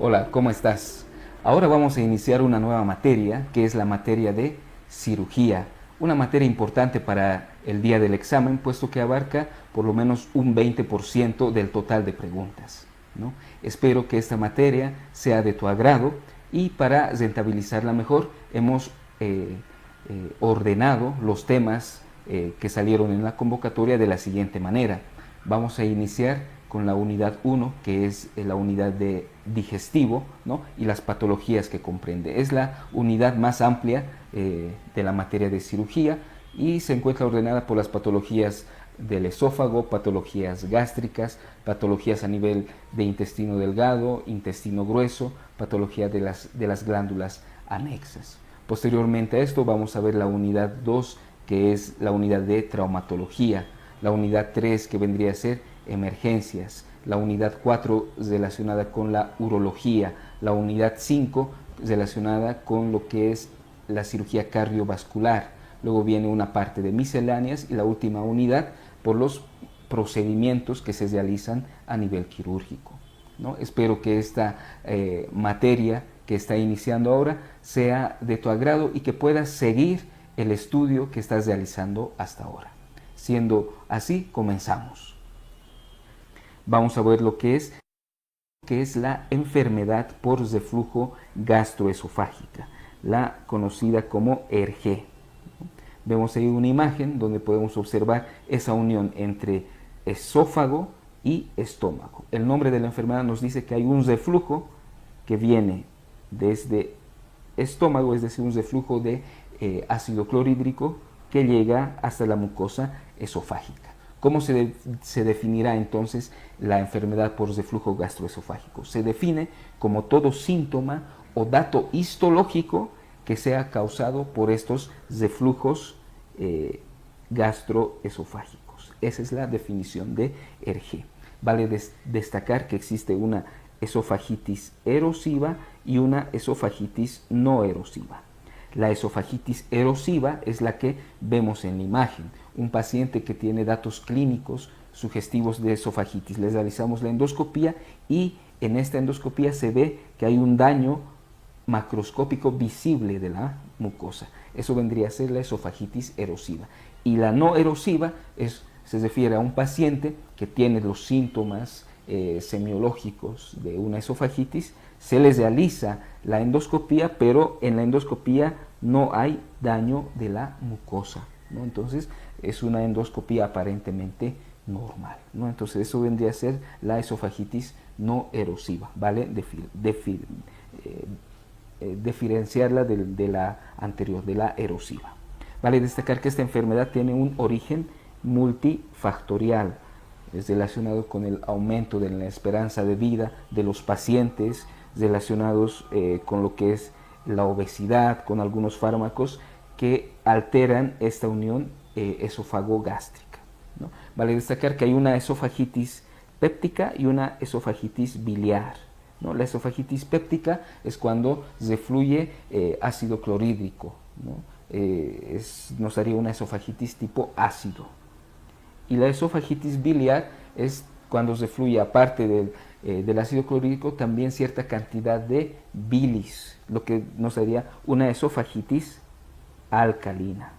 Hola, ¿cómo estás? Ahora vamos a iniciar una nueva materia, que es la materia de cirugía. Una materia importante para el día del examen, puesto que abarca por lo menos un 20% del total de preguntas, ¿no? Espero que esta materia sea de tu agrado y para rentabilizarla mejor hemos ordenado los temas que salieron en la convocatoria de la siguiente manera. Vamos a iniciar con la unidad 1, que es la unidad de digestivo, ¿no? Y las patologías que comprende. Es la unidad más amplia de la materia de cirugía y se encuentra ordenada por las patologías del esófago, patologías gástricas, patologías a nivel de intestino delgado, intestino grueso, patología de las glándulas anexas. Posteriormente a esto vamos a ver la unidad 2, que es la unidad de traumatología, la unidad 3, que vendría a ser emergencias, la unidad 4 relacionada con la urología, la unidad 5 relacionada con lo que es la cirugía cardiovascular. Luego viene una parte de misceláneas y la última unidad por los procedimientos que se realizan a nivel quirúrgico, ¿no? Espero que esta materia que está iniciando ahora sea de tu agrado y que puedas seguir el estudio que estás realizando hasta ahora. Siendo así, comenzamos. Vamos a ver lo que es la enfermedad por reflujo gastroesofágica, la conocida como ERG. Vemos ahí una imagen donde podemos observar esa unión entre esófago y estómago. El nombre de la enfermedad nos dice que hay un reflujo que viene desde estómago, es decir, un reflujo de ácido clorhídrico que llega hasta la mucosa esofágica. ¿Cómo se definirá entonces la enfermedad por reflujo gastroesofágico? Se define como todo síntoma o dato histológico que sea causado por estos reflujos gastroesofágicos. Esa es la definición de ERG. Vale destacar que existe una esofagitis erosiva y una esofagitis no erosiva. La esofagitis erosiva es la que vemos en la imagen. Un paciente que tiene datos clínicos sugestivos de esofagitis. Les realizamos la endoscopía y en esta endoscopía se ve que hay un daño macroscópico visible de la mucosa. Eso vendría a ser la esofagitis erosiva. Y la no erosiva se refiere a un paciente que tiene los síntomas semiológicos de una esofagitis, se les realiza la endoscopía, pero en la endoscopía no hay daño de la mucosa, ¿no? Entonces es una endoscopía aparentemente normal, ¿no? Entonces eso vendría a ser la esofagitis no erosiva, ¿vale? Diferenciarla de la anterior, de la erosiva. Vale destacar que esta enfermedad tiene un origen multifactorial, es relacionado con el aumento de la esperanza de vida de los pacientes, relacionados con lo que es la obesidad, con algunos fármacos que alteran esta unión esófago-gástrica, ¿no? Vale destacar que hay una esofagitis péptica y una esofagitis biliar, ¿no? La esofagitis péptica es cuando se fluye ácido clorhídrico, ¿no? Nos haría una esofagitis tipo ácido. Y la esofagitis biliar es cuando se fluye, aparte del ácido clorhídrico, también cierta cantidad de bilis, lo que nos daría una esofagitis alcalina.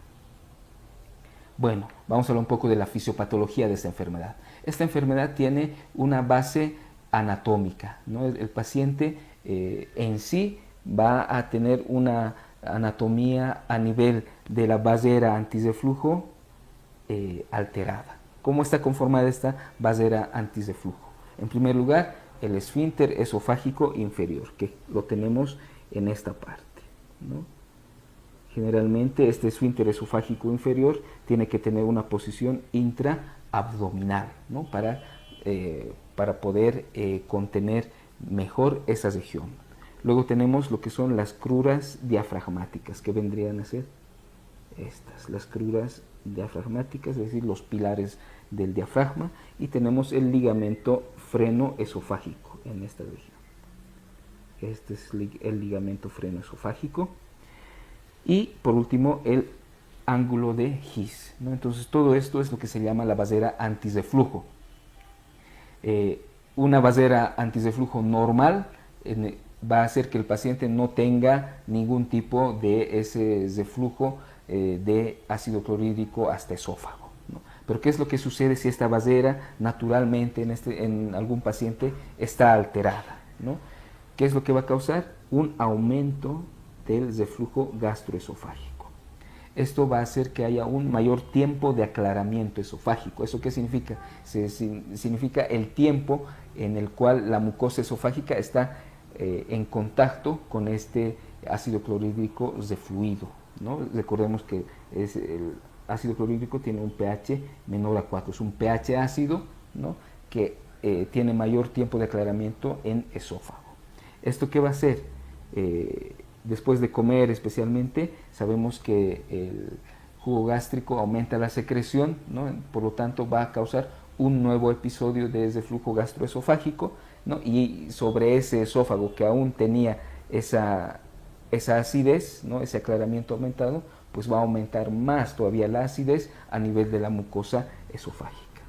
Bueno, vamos a hablar un poco de la fisiopatología de esta enfermedad. Esta enfermedad tiene una base anatómica, ¿no? El paciente en sí va a tener una anatomía a nivel de la basera antirreflujo alterada. ¿Cómo está conformada esta basera antirreflujo? En primer lugar, el esfínter esofágico inferior, que lo tenemos en esta parte, ¿no? Generalmente este esfínter esofágico inferior tiene que tener una posición intraabdominal, ¿no? Para poder contener mejor esa región. Luego tenemos lo que son las cruras diafragmáticas, que vendrían a ser estas, las cruras diafragmáticas, es decir, los pilares del diafragma, y tenemos el ligamento freno esofágico en esta región. Este es el ligamento freno esofágico. Y por último, el ángulo de His, ¿no? Entonces todo esto es lo que se llama la basera antirreflujo. Una basera antirreflujo normal va a hacer que el paciente no tenga ningún tipo de ese reflujo de ácido clorhídrico hasta esófago, ¿no? Pero ¿qué es lo que sucede si esta barrera naturalmente en algún paciente está alterada, ¿no? ¿Qué es lo que va a causar? Un aumento del reflujo gastroesofágico. Esto va a hacer que haya un mayor tiempo de aclaramiento esofágico. ¿Eso qué significa? Significa el tiempo en el cual la mucosa esofágica está en contacto con este ácido clorhídrico refluido, ¿no? Recordemos que el ácido clorhídrico tiene un pH menor a 4, es un pH ácido, ¿no? Que tiene mayor tiempo de aclaramiento en esófago. ¿Esto qué va a hacer? Después de comer especialmente, sabemos que el jugo gástrico aumenta la secreción, ¿no? Por lo tanto va a causar un nuevo episodio de reflujo gastroesofágico, ¿no? Y sobre ese esófago que aún tenía esa acidez, ¿no? Ese aclaramiento aumentado, pues va a aumentar más todavía la acidez a nivel de la mucosa esofágica.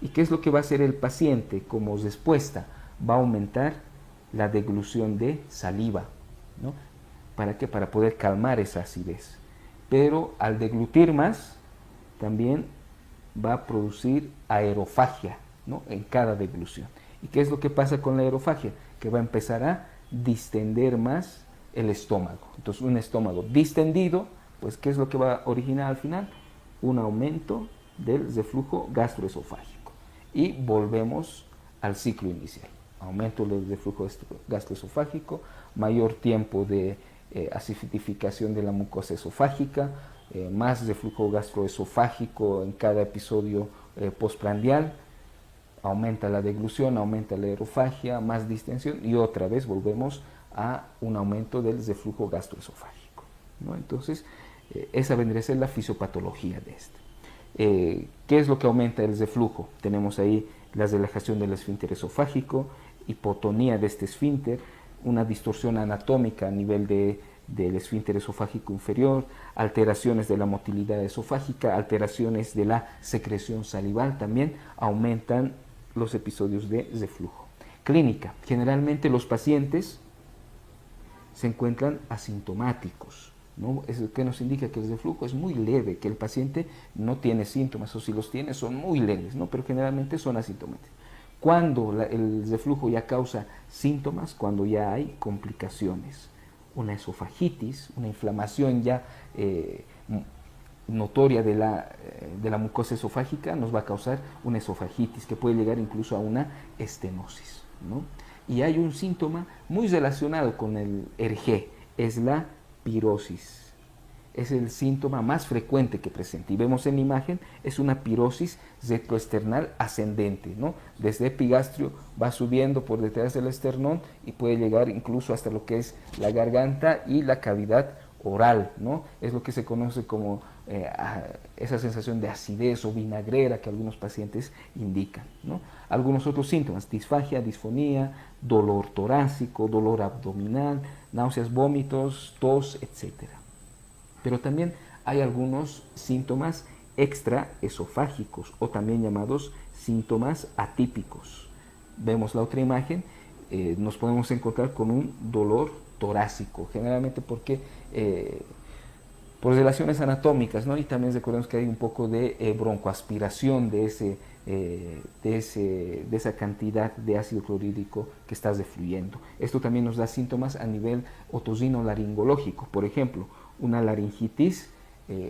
¿Y qué es lo que va a hacer el paciente como respuesta? Va a aumentar la deglución de saliva, ¿no? ¿Para qué? Para poder calmar esa acidez. Pero al deglutir más, también va a producir aerofagia, ¿no? En cada deglución. ¿Y qué es lo que pasa con la aerofagia? Que va a empezar a distender más el estómago. Entonces, un estómago distendido, pues, ¿qué es lo que va a originar al final? Un aumento del reflujo gastroesofágico. Y volvemos al ciclo inicial. Aumento del reflujo gastroesofágico, mayor tiempo de acidificación de la mucosa esofágica, más reflujo gastroesofágico en cada episodio postprandial, aumenta la deglución, aumenta la aerofagia, más distensión y otra vez volvemos a un aumento del reflujo gastroesofágico, ¿no? Entonces, esa vendría a ser la fisiopatología de este. ¿Qué es lo que aumenta el reflujo? Tenemos ahí la relajación del esfínter esofágico, hipotonía de este esfínter, una distorsión anatómica a nivel del esfínter esofágico inferior, alteraciones de la motilidad esofágica, alteraciones de la secreción salival también aumentan los episodios de reflujo. Clínica. Generalmente los pacientes se encuentran asintomáticos, ¿no? Eso que nos indica que el reflujo es muy leve, que el paciente no tiene síntomas, o si los tiene son muy leves, ¿no? Pero generalmente son asintomáticos. Cuando el reflujo ya causa síntomas, cuando ya hay complicaciones, una esofagitis, una inflamación ya notoria de la mucosa esofágica nos va a causar una esofagitis que puede llegar incluso a una estenosis, ¿no? Y hay un síntoma muy relacionado con el RG, es la pirosis. Es el síntoma más frecuente que presenta. Y vemos en la imagen, es una pirosis retroesternal ascendente, ¿no? Desde epigastrio va subiendo por detrás del esternón y puede llegar incluso hasta lo que es la garganta y la cavidad oral, ¿no? Es lo que se conoce como esa sensación de acidez o vinagrera que algunos pacientes indican, ¿no? Algunos otros síntomas: disfagia, disfonía, dolor torácico, dolor abdominal, náuseas, vómitos, tos, etcétera. Pero también hay algunos síntomas extraesofágicos o también llamados síntomas atípicos. Vemos la otra imagen, nos podemos encontrar con un dolor torácico, generalmente porque por relaciones anatómicas, ¿no? Y también recordemos que hay un poco de broncoaspiración de esa cantidad de ácido clorhídrico que está defluyendo. Esto también nos da síntomas a nivel otorrinolaringológico, por ejemplo, una laringitis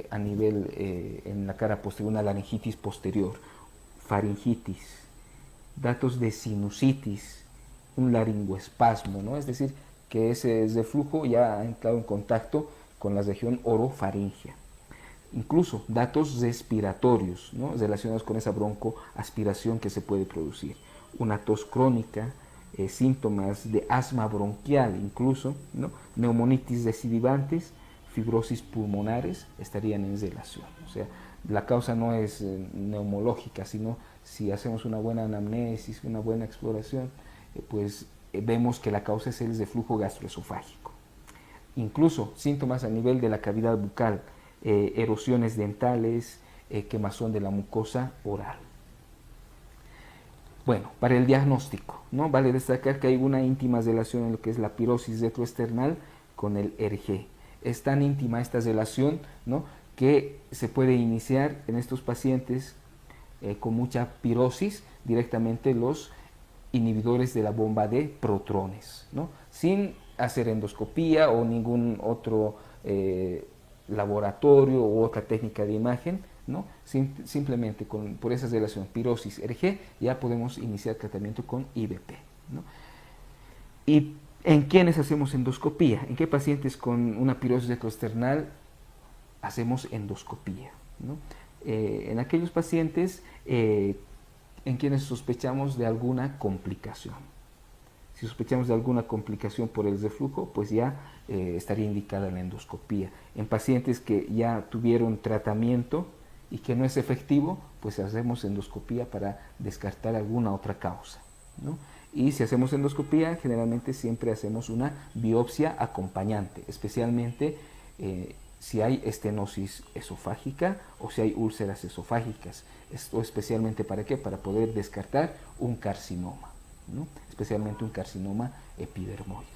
a nivel en la cara posterior, una laringitis posterior, faringitis, datos de sinusitis, un laringoespasmo, ¿no? Es decir, que ese reflujo ya ha entrado en contacto con la región orofaringea. Incluso datos respiratorios, ¿no? Relacionados con esa broncoaspiración que se puede producir. Una tos crónica, síntomas de asma bronquial incluso, ¿no? Neumonitis recidivantes, fibrosis pulmonares estarían en relación. O sea, la causa no es neumológica, sino si hacemos una buena anamnesis, una buena exploración, pues vemos que la causa es el reflujo gastroesofágico. Incluso síntomas a nivel de la cavidad bucal, erosiones dentales, quemazón de la mucosa oral. Bueno, para el diagnóstico, ¿no? Vale destacar que hay una íntima relación en lo que es la pirosis retroesternal con el RG. Es tan íntima esta relación, ¿no?, que se puede iniciar en estos pacientes con mucha pirosis directamente los inhibidores de la bomba de protones, ¿no?, sin hacer endoscopía o ningún otro laboratorio u otra técnica de imagen, ¿no? Simplemente por esa relación pirosis-RG ya podemos iniciar tratamiento con IVP, ¿no? ¿Y en quiénes hacemos endoscopía? ¿En qué pacientes con una pirosis retroesternal hacemos endoscopía, ¿no? En aquellos pacientes en quienes sospechamos de alguna complicación. Si sospechamos de alguna complicación por el reflujo, pues ya estaría indicada la endoscopía. En pacientes que ya tuvieron tratamiento y que no es efectivo, pues hacemos endoscopía para descartar alguna otra causa, ¿no? Y si hacemos endoscopía, generalmente siempre hacemos una biopsia acompañante, especialmente si hay estenosis esofágica o si hay úlceras esofágicas. Esto especialmente ¿para qué? Para poder descartar un carcinoma, ¿no? Especialmente un carcinoma epidermoide.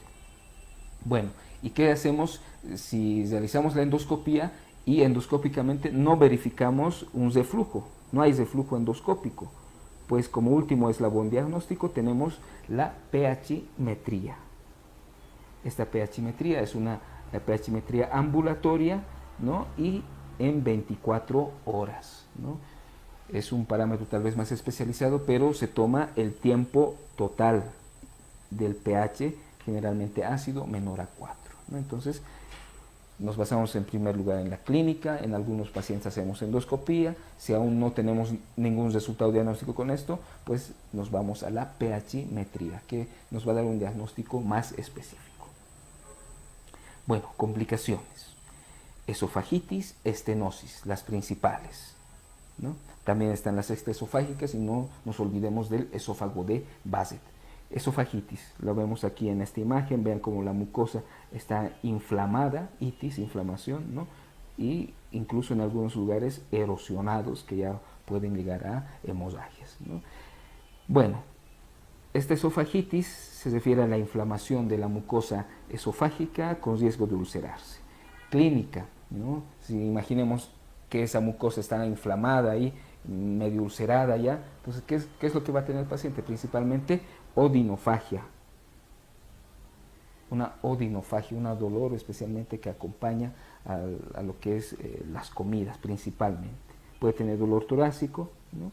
Bueno, ¿y qué hacemos si realizamos la endoscopía y endoscópicamente no verificamos un reflujo? No hay reflujo endoscópico. Pues como último eslabón diagnóstico tenemos la pH-metría. Esta pH-metría es una pH-metría ambulatoria, ¿no?, y en 24 horas, ¿no? Es un parámetro tal vez más especializado, pero se toma el tiempo total del pH, generalmente ácido, menor a 4, ¿no? Entonces, nos basamos en primer lugar en la clínica, en algunos pacientes hacemos endoscopía, si aún no tenemos ningún resultado diagnóstico con esto, pues nos vamos a la pH-metría, que nos va a dar un diagnóstico más específico. Bueno, complicaciones. Esofagitis, estenosis, las principales, ¿no? También están las extraesofágicas y no nos olvidemos del esófago de Basset. Esofagitis, lo vemos aquí en esta imagen, vean cómo la mucosa está inflamada, itis, inflamación, ¿no? Y incluso en algunos lugares erosionados que ya pueden llegar a hemorragias, ¿no? Bueno, esta esofagitis se refiere a la inflamación de la mucosa esofágica con riesgo de ulcerarse. Clínica, ¿no? Si imaginemos que esa mucosa está inflamada y medio ulcerada ya, entonces ¿qué es lo que va a tener el paciente? Principalmente odinofagia. Una odinofagia, un dolor especialmente que acompaña a lo que es las comidas principalmente. Puede tener dolor torácico, ¿no?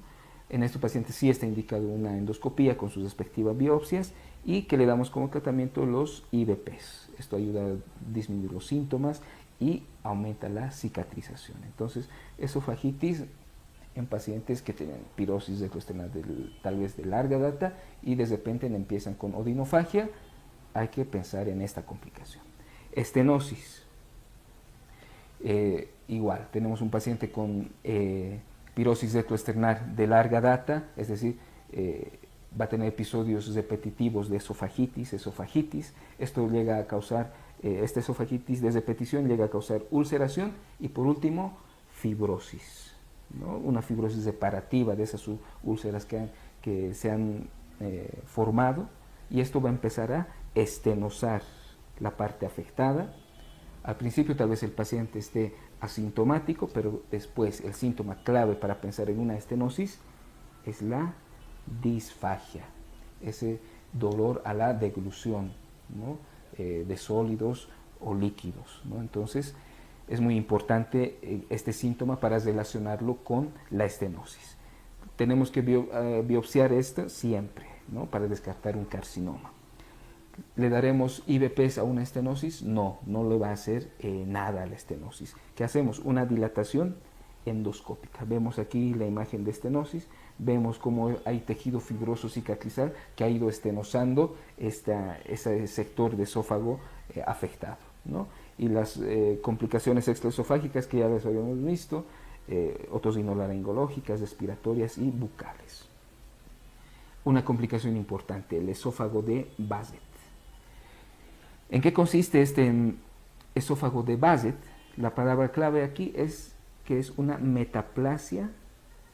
En estos pacientes sí está indicado una endoscopía con sus respectivas biopsias y que le damos como tratamiento los IVPs. Esto ayuda a disminuir los síntomas y aumenta la cicatrización. Entonces, esofagitis en pacientes que tienen pirosis retroesternal tal vez de larga data y de repente empiezan con odinofagia, hay que pensar en esta complicación. Estenosis. Igual, tenemos un paciente con pirosis retroesternal de larga data, es decir, va a tener episodios repetitivos de esofagitis. Esto llega a causar, esta esofagitis de repetición llega a causar ulceración y por último, fibrosis, ¿no? Una fibrosis separativa de esas úlceras que se han formado y esto va a empezar a estenosar la parte afectada. Al principio tal vez el paciente esté asintomático, pero después el síntoma clave para pensar en una estenosis es la disfagia, ese dolor a la deglución, ¿no? De sólidos o líquidos, ¿no? Entonces es muy importante este síntoma para relacionarlo con la estenosis. Tenemos que biopsiar esto siempre, ¿no?, para descartar un carcinoma. ¿Le daremos IVPs a una estenosis? No le va a hacer nada a la estenosis. ¿Qué hacemos? Una dilatación endoscópica. Vemos aquí la imagen de estenosis, vemos cómo hay tejido fibroso cicatrizal que ha ido estenosando ese sector de esófago afectado, ¿no? Y las complicaciones extraesofágicas que ya les habíamos visto, otorrinolaringológicas, respiratorias y bucales. Una complicación importante, el esófago de Basset. ¿En qué consiste este esófago de Basset? La palabra clave aquí es que es una metaplasia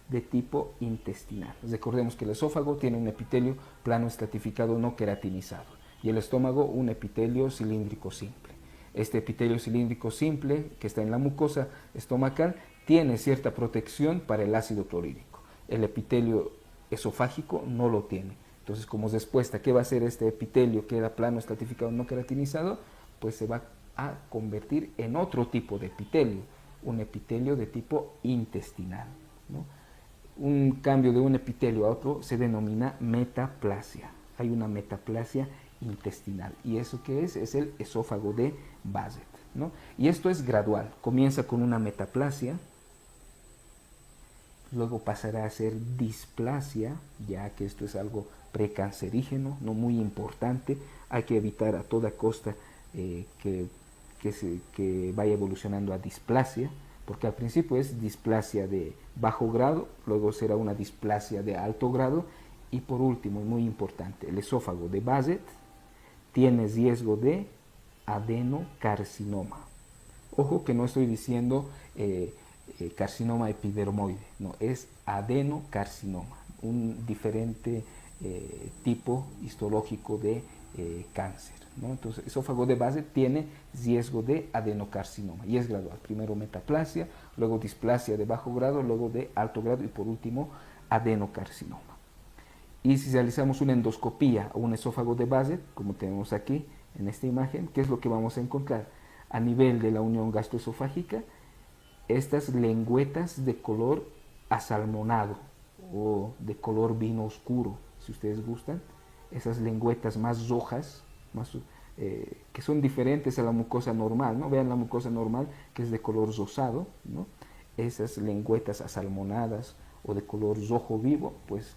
de tipo intestinal. Recordemos que el esófago tiene un epitelio plano estratificado no queratinizado y el estómago un epitelio cilíndrico simple. Este epitelio cilíndrico simple que está en la mucosa estomacal tiene cierta protección para el ácido clorhídrico. El epitelio esofágico no lo tiene. Entonces, como respuesta, ¿qué va a hacer este epitelio que era plano estratificado no queratinizado? Pues se va a convertir en otro tipo de epitelio, un epitelio de tipo intestinal, ¿no? Un cambio de un epitelio a otro se denomina metaplasia. Hay una metaplasia intestinal. ¿Y eso qué es? Es el esófago de Basset, ¿no? Y esto es gradual. Comienza con una metaplasia, luego pasará a ser displasia, ya que esto es algo precancerígeno, no muy importante. Hay que evitar a toda costa que vaya evolucionando a displasia, porque al principio es displasia de bajo grado, luego será una displasia de alto grado, y por último, y muy importante, el esófago de Basset tiene riesgo de adenocarcinoma. Ojo que no estoy diciendo carcinoma epidermoide, no, es adenocarcinoma, un diferente tipo histológico de cáncer, ¿no? Entonces, esófago de Basset tiene riesgo de adenocarcinoma y es gradual. Primero metaplasia, luego displasia de bajo grado, luego de alto grado y por último adenocarcinoma. Y si realizamos una endoscopía o un esófago de Basset, como tenemos aquí en esta imagen, ¿qué es lo que vamos a encontrar? A nivel de la unión gastroesofágica, estas lengüetas de color asalmonado o de color vino oscuro, si ustedes gustan, esas lengüetas más rojas, que son diferentes a la mucosa normal, ¿no? Vean la mucosa normal que es de color rosado, ¿no? Esas lengüetas asalmonadas o de color rojo vivo, pues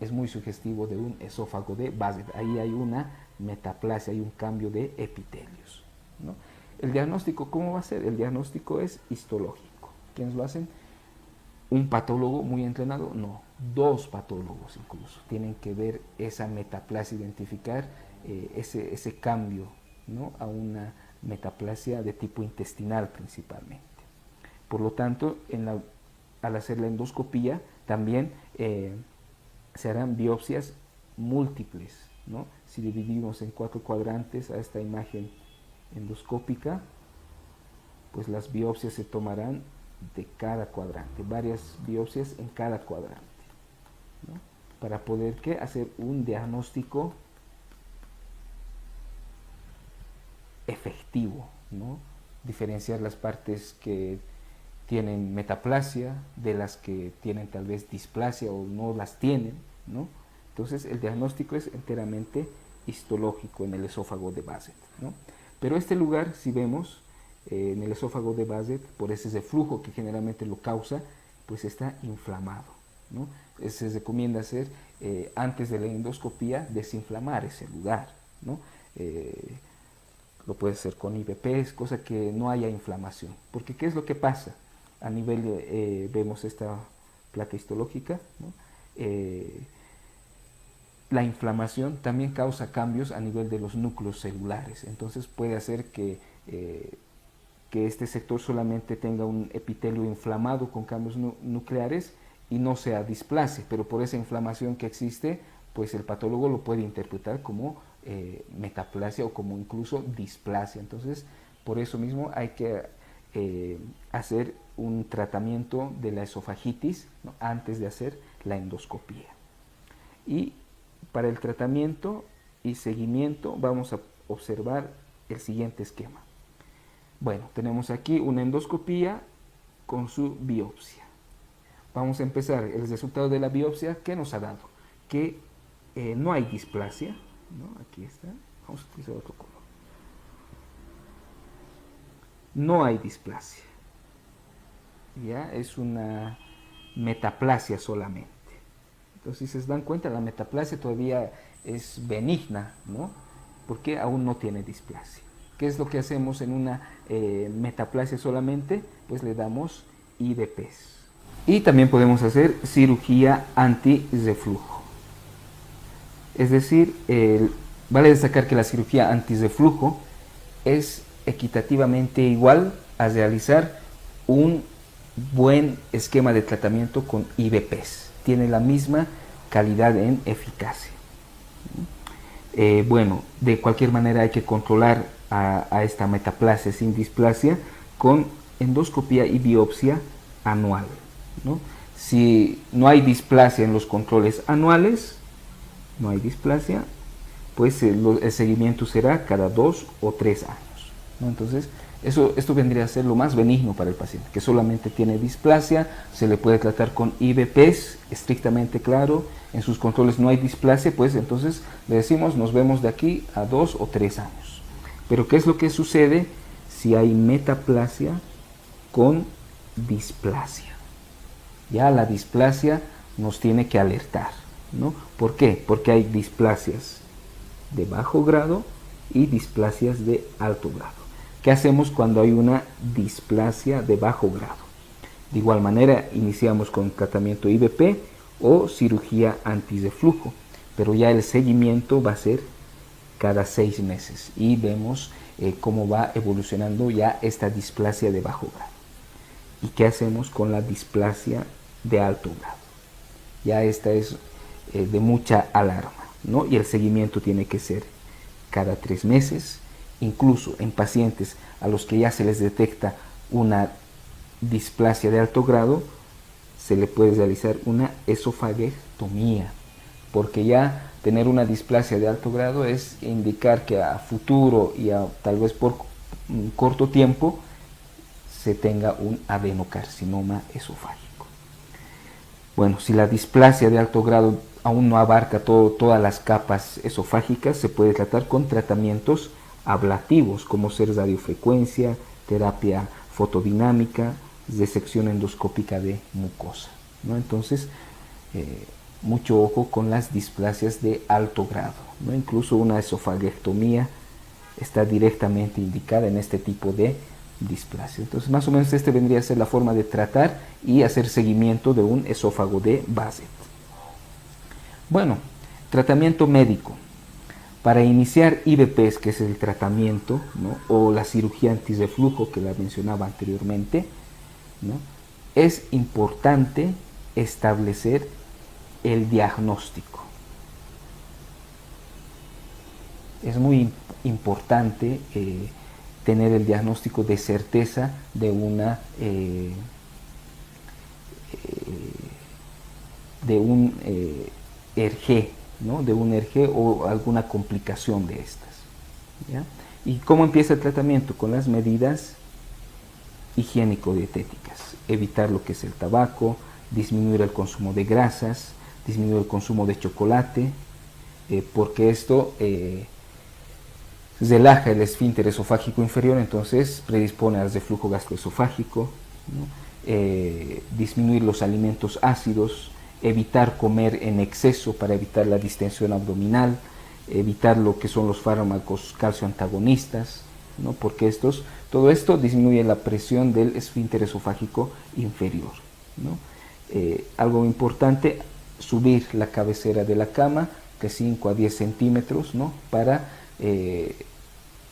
es muy sugestivo de un esófago de Basset. Ahí hay una metaplasia, hay un cambio de epitelios, ¿no? El diagnóstico, ¿cómo va a ser? El diagnóstico es histológico. ¿Quiénes lo hacen? ¿Un patólogo muy entrenado? No, dos patólogos incluso. Tienen que ver esa metaplasia, identificar ese cambio, ¿no? A una metaplasia de tipo intestinal principalmente. Por lo tanto, al hacer la endoscopía también se harán biopsias múltiples, ¿no? Si dividimos en 4 cuadrantes a esta imagen endoscópica, pues las biopsias se tomarán de cada cuadrante, varias biopsias en cada cuadrante, ¿no? Para poder hacer un diagnóstico efectivo, ¿no? Diferenciar las partes que tienen metaplasia de las que tienen tal vez displasia o no las tienen, ¿no? Entonces el diagnóstico es enteramente histológico en el esófago de Basset, ¿no? Pero este lugar, si vemos en el esófago de Basset, por ese reflujo que generalmente lo causa, pues está inflamado, ¿no? Se recomienda hacer antes de la endoscopía desinflamar ese lugar, ¿no? Lo puede hacer con IVPs, cosa que no haya inflamación, porque ¿qué es lo que pasa? A nivel vemos esta placa histológica, ¿no? La inflamación también causa cambios a nivel de los núcleos celulares, entonces puede hacer que este sector solamente tenga un epitelio inflamado con cambios nucleares y no sea displasia, pero por esa inflamación que existe, pues el patólogo lo puede interpretar como metaplasia o como incluso displasia. Entonces, por eso mismo hay que hacer un tratamiento de la esofagitis, ¿no? Antes de hacer la endoscopía. Y para el tratamiento y seguimiento vamos a observar el siguiente esquema. Bueno, tenemos aquí una endoscopía con su biopsia. Vamos a empezar. El resultado de la biopsia, ¿qué nos ha dado? Que no hay displasia, ¿no? Aquí está. Vamos a utilizar otro color. No hay displasia. Ya es una metaplasia solamente. Entonces, si se dan cuenta, la metaplasia todavía es benigna, ¿no? Porque aún no tiene displasia. ¿Qué es lo que hacemos en una metaplasia solamente? Pues le damos IVPs. Y también podemos hacer cirugía antirreflujo. Es decir, vale destacar que la cirugía antirreflujo es equitativamente igual a realizar un buen esquema de tratamiento con IVPs. Tiene la misma calidad en eficacia. Bueno, de cualquier manera hay que controlar a esta metaplasia sin displasia con endoscopía y biopsia anual, ¿no? Si no hay displasia en los controles anuales, no hay displasia, pues el seguimiento será cada 2 o 3 años, ¿no? Entonces, esto vendría a ser lo más benigno para el paciente, que solamente tiene displasia, se le puede tratar con IVPs, estrictamente claro, en sus controles no hay displasia, pues entonces le decimos nos vemos de aquí a 2 o 3 años. Pero ¿qué es lo que sucede si hay metaplasia con displasia? Ya la displasia nos tiene que alertar, ¿no? ¿Por qué? Porque hay displasias de bajo grado y displasias de alto grado. ¿Qué hacemos cuando hay una displasia de bajo grado? De igual manera, iniciamos con tratamiento IVP o cirugía antirreflujo, pero ya el seguimiento va a ser cada 6 meses y vemos cómo va evolucionando ya esta displasia de bajo grado. ¿Y qué hacemos con la displasia de alto grado? Ya esta es de mucha alarma, ¿no? Y el seguimiento tiene que ser cada 3 meses, incluso en pacientes a los que ya se les detecta una displasia de alto grado, se le puede realizar una esofagectomía, porque ya tener una displasia de alto grado es indicar que a futuro y tal vez por un corto tiempo se tenga un adenocarcinoma esofágico. Bueno, si la displasia de alto grado aún no abarca todas las capas esofágicas, se puede tratar con tratamientos ablativos como ser radiofrecuencia, terapia fotodinámica, resección endoscópica de mucosa, ¿no? Entonces, mucho ojo con las displasias de alto grado, ¿no? Incluso una esofagectomía está directamente indicada en este tipo de displasia. Entonces, más o menos vendría a ser la forma de tratar y hacer seguimiento de un esófago de Basset. Bueno, tratamiento médico. Para iniciar IVPs, que es el tratamiento, ¿no? O la cirugía antirreflujo que la mencionaba anteriormente, ¿no? Es importante establecer el diagnóstico. Es muy importante tener el diagnóstico de certeza de un ERG, ¿no? De un ERG o alguna complicación de estas, ¿ya? ¿Y cómo empieza el tratamiento? Con las medidas higiénico-dietéticas. Evitar lo que es el tabaco, disminuir el consumo de grasas, disminuir el consumo de chocolate, porque esto relaja el esfínter esofágico inferior, entonces predispone al reflujo gastroesofágico, ¿no? Disminuir los alimentos ácidos, evitar comer en exceso para evitar la distensión abdominal, evitar lo que son los fármacos calcio antagonistas, ¿no? Porque todo esto disminuye la presión del esfínter esofágico inferior, ¿no? Algo importante, subir la cabecera de la cama de 5 a 10 centímetros, ¿no? Para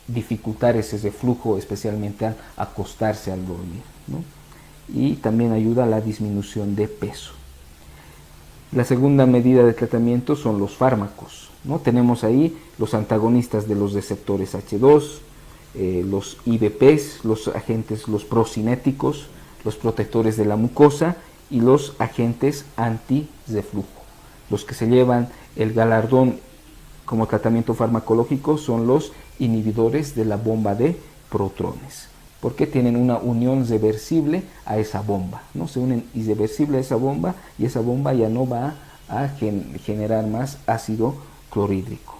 dificultar ese reflujo, especialmente al acostarse al dormir, ¿no? Y también ayuda a la disminución de peso. La segunda medida de tratamiento son los fármacos, ¿no? Tenemos ahí los antagonistas de los receptores H2, los IVPs, los agentes, los procinéticos, los protectores de la mucosa y los agentes antirreflujo. Los que se llevan el galardón como tratamiento farmacológico son los inhibidores de la bomba de protones, porque tienen una unión reversible a esa bomba, ¿no? Se unen irreversible a esa bomba y esa bomba ya no va a generar más ácido clorhídrico.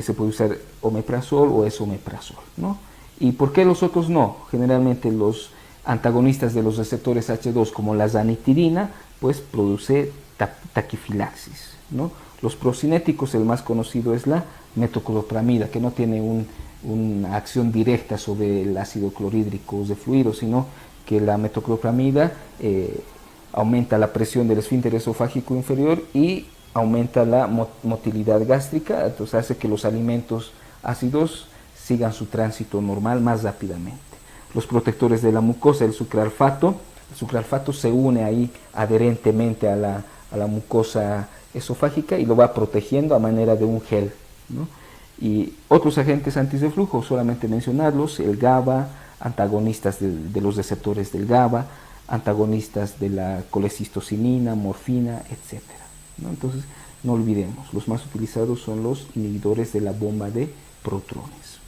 Se puede usar omeprazol o esomeprazol, ¿no? ¿Y por qué los otros no? Generalmente los antagonistas de los receptores H2 como la ranitidina, pues produce taquifilaxis, ¿no? Los procinéticos, el más conocido es la metoclopramida, que no tiene una acción directa sobre el ácido clorhídrico de fluido, sino que la metoclopramida aumenta la presión del esfínter esofágico inferior y aumenta la motilidad gástrica, entonces hace que los alimentos ácidos sigan su tránsito normal más rápidamente. los protectores de la mucosa, el sucralfato. El sucralfato se une ahí adherentemente a la mucosa esofágica y lo va protegiendo a manera de un gel, ¿no? Y otros agentes antirreflujo, solamente mencionarlos: el GABA, antagonistas de los receptores del GABA, antagonistas de la colecistocinina, morfina, etc., ¿no? Entonces, no olvidemos, los más utilizados son los inhibidores de la bomba de protones.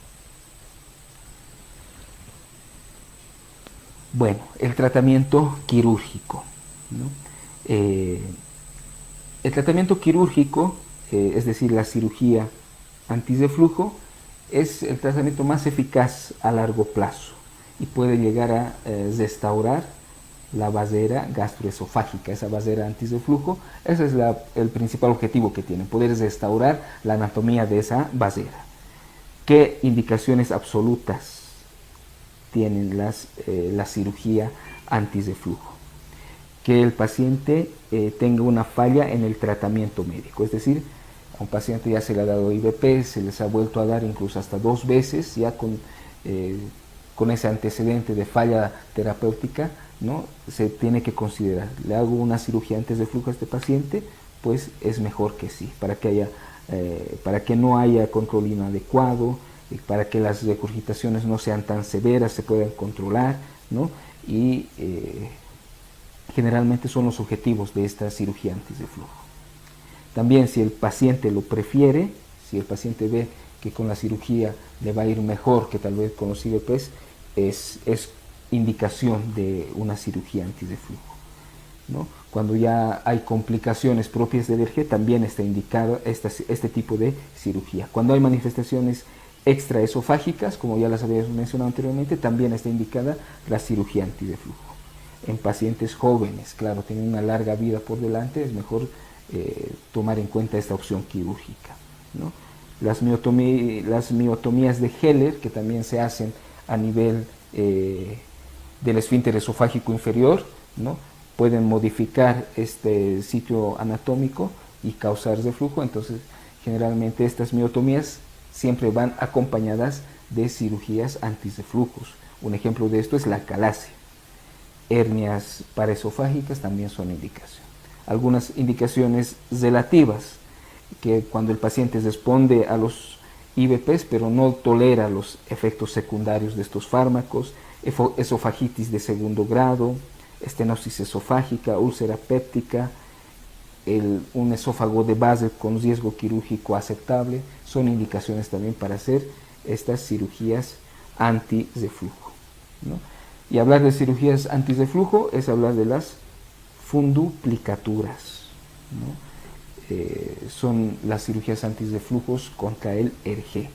Bueno, el tratamiento quirúrgico, ¿no? El tratamiento quirúrgico, es decir, la cirugía antirreflujo, es el tratamiento más eficaz a largo plazo y puede llegar a restaurar la basera gastroesofágica, esa basera antirreflujo. Ese es el principal objetivo que tiene, poder restaurar la anatomía de esa basera. ¿Qué indicaciones absolutas tienen la cirugía antirreflujo? Que el paciente tenga una falla en el tratamiento médico, es decir, a un paciente ya se le ha dado IVP, se les ha vuelto a dar incluso hasta 2 veces, ya con ese antecedente de falla terapéutica, ¿no? Se tiene que considerar, le hago una cirugía antirreflujo a este paciente, pues es mejor que sí, para que no haya control inadecuado, para que las regurgitaciones no sean tan severas, se puedan controlar, ¿no? Y generalmente son los objetivos de esta cirugía antirreflujo. También, si el paciente lo prefiere, si el paciente ve que con la cirugía le va a ir mejor que tal vez con los IVPs, es indicación de una cirugía antirreflujo, ¿no? Cuando ya hay complicaciones propias de alergia, también está indicado este tipo de cirugía. Cuando hay manifestaciones extraesofágicas, como ya las habíamos mencionado anteriormente, también está indicada la cirugía antirreflujo. En pacientes jóvenes, claro, tienen una larga vida por delante, es mejor tomar en cuenta esta opción quirúrgica, ¿no? Las miotomías de Heller, que también se hacen a nivel del esfínter esofágico inferior, ¿no? Pueden modificar este sitio anatómico y causar reflujo. Entonces, generalmente estas miotomías siempre van acompañadas de cirugías antirreflujos. Un ejemplo de esto es la calasia. Hernias paraesofágicas también son indicación. Algunas indicaciones relativas, que cuando el paciente responde a los IVPs pero no tolera los efectos secundarios de estos fármacos: esofagitis de segundo grado, estenosis esofágica, úlcera péptica, un esófago de base con riesgo quirúrgico aceptable, son indicaciones también para hacer estas cirugías antirreflujo, ¿no? Y hablar de cirugías antirreflujo es hablar de las funduplicaturas, ¿no? Son las cirugías antirreflujos contra el ERG.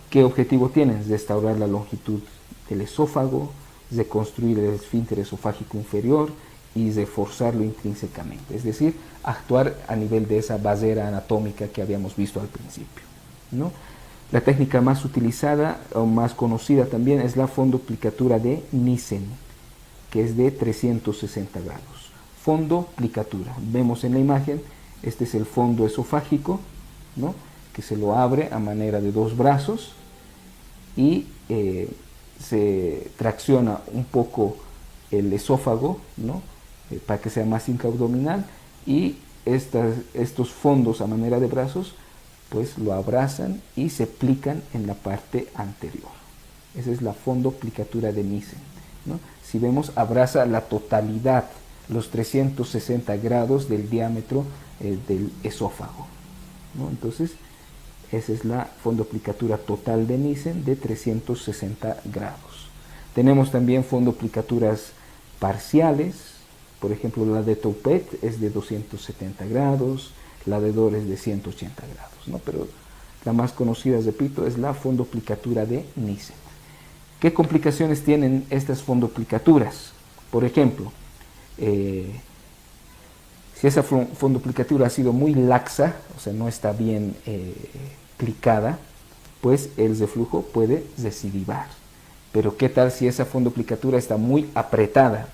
¿Qué objetivo tienen? Restaurar la longitud del esófago, reconstruir el esfínter esofágico inferior y reforzarlo intrínsecamente, es decir, actuar a nivel de esa basera anatómica que habíamos visto al principio, ¿no? La técnica más utilizada o más conocida también es la fondoplicatura de Nissen, que es de 360 grados. Fondoplicatura, vemos en la imagen, este es el fondo esofágico, ¿no? Que se lo abre a manera de 2 brazos y se tracciona un poco el esófago, ¿no? Para que sea más intraabdominal, y estos fondos a manera de brazos pues lo abrazan y se plican en la parte anterior. Esa es la fondoplicatura de Nissen, ¿no? Si vemos, abraza la totalidad, los 360 grados del diámetro del esófago, ¿no? Entonces, esa es la fondoplicatura total de Nissen de 360 grados. Tenemos también fondoplicaturas parciales, por ejemplo la de Toupet es de 270 grados, la de Dor es de 180 grados, ¿no? Pero la más conocida, repito, es la fondoplicatura de Nissen. ¿Qué complicaciones tienen estas fondoplicaturas? Por ejemplo, si esa fondoplicatura ha sido muy laxa, o sea, no está bien plicada, pues el reflujo puede recidivar. Pero ¿qué tal si esa fondoplicatura está muy apretada?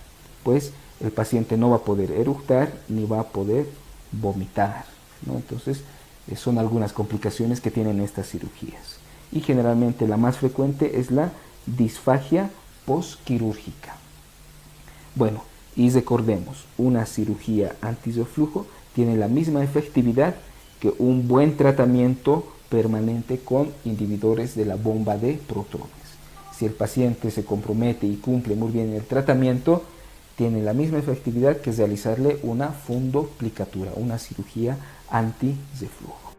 Pues el paciente no va a poder eructar ni va a poder vomitar, ¿no? Entonces, son algunas complicaciones que tienen estas cirugías. Y generalmente la más frecuente es la disfagia postquirúrgica. Bueno, y recordemos, una cirugía antirreflujo tiene la misma efectividad que un buen tratamiento permanente con inhibidores de la bomba de protones. Si el paciente se compromete y cumple muy bien el tratamiento, tiene la misma efectividad que realizarle una fundoplicatura, una cirugía antirreflujo.